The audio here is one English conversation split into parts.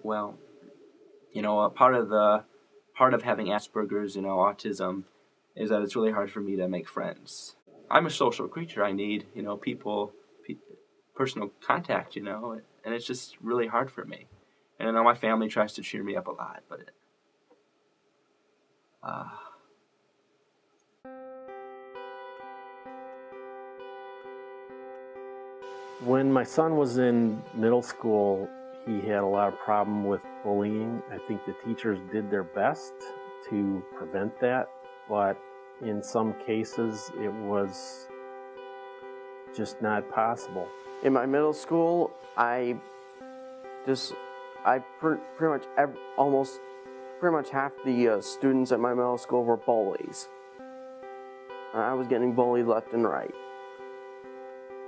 Well, part of having Asperger's, autism, is that it's really hard for me to make friends. I'm a social creature. I need, personal contact, and it's just really hard for me. And I know my family tries to cheer me up a lot, but When my son was in middle school, he had a lot of problem with bullying. I think the teachers did their best to prevent that, but in some cases it was just not possible. In my middle school, pretty much half the students at my middle school were bullies. I was getting bullied left and right.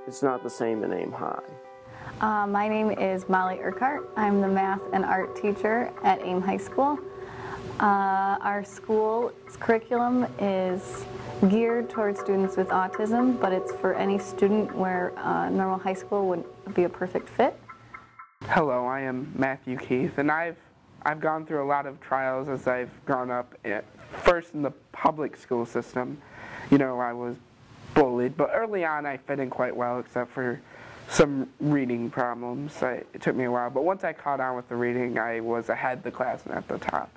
It's not the same in Aim High. My name is Molly Urquhart. I'm the math and art teacher at Aim High School. Our school's curriculum is geared towards students with autism, but it's for any student where normal high school would be a perfect fit. Hello, I am Matthew Keith, and I've gone through a lot of trials as I've grown up. First in the public school system, I was bullied, but early on I fit in quite well, except for some reading problems. It took me a while, but once I caught on with the reading, I was ahead of the class and at the top.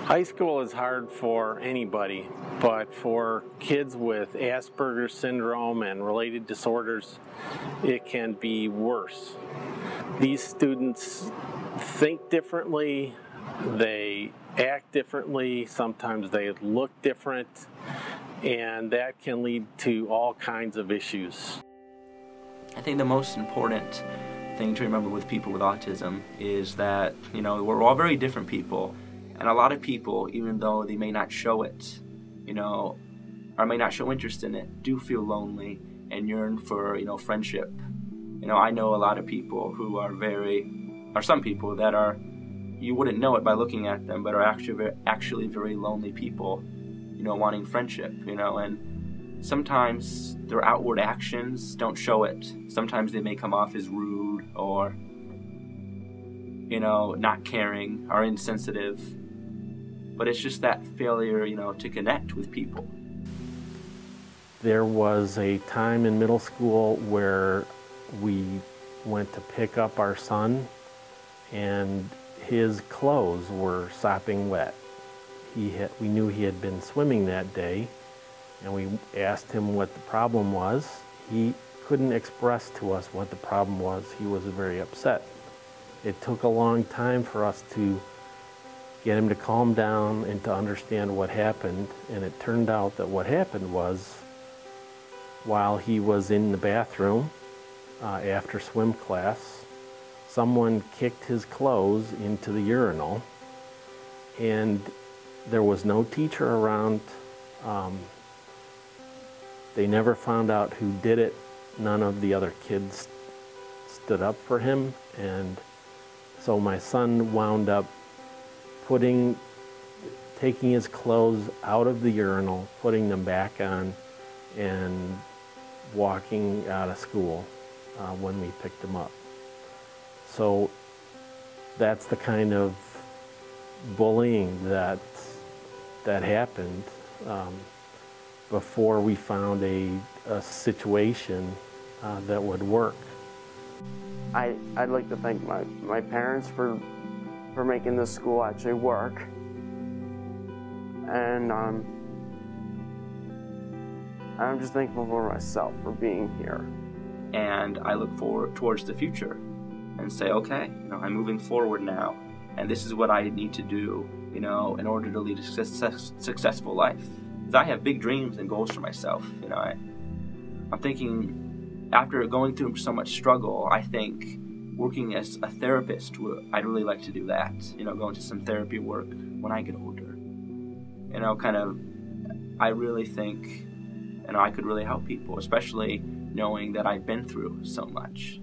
High school is hard for anybody, but for kids with Asperger's syndrome and related disorders, it can be worse. These students think differently, they act differently, sometimes they look different, and that can lead to all kinds of issues. I think the most important thing to remember with people with autism is that, we're all very different people. And a lot of people, even though they may not show it, or may not show interest in it, do feel lonely and yearn for, friendship. I know a lot of people who are some people that are, you wouldn't know it by looking at them, but are actually very lonely people, wanting friendship, and sometimes their outward actions don't show it. Sometimes they may come off as rude or, not caring or insensitive. But it's just that failure, to connect with people. There was a time in middle school where we went to pick up our son and his clothes were sopping wet. We knew he had been swimming that day, and we asked him what the problem was. He couldn't express to us what the problem was. He was very upset. It took a long time for us to get him to calm down and to understand what happened, and it turned out that what happened was, while he was in the bathroom after swim class, someone kicked his clothes into the urinal, and there was no teacher around. They never found out who did it. None of the other kids stood up for him, and so my son wound up taking his clothes out of the urinal, putting them back on, and walking out of school when we picked him up. So that's the kind of bullying that happened before we found a situation that would work. I'd like to thank my parents for making this school actually work, and I'm just thankful for myself for being here. And I look forward towards the future and say, okay, I'm moving forward now, and this is what I need to do, in order to lead a successful life. Because I have big dreams and goals for myself. I'm thinking, after going through so much struggle, I think working as a therapist, I'd really like to do that. Go into some therapy work when I get older. I really think, I could really help people, especially knowing that I've been through so much.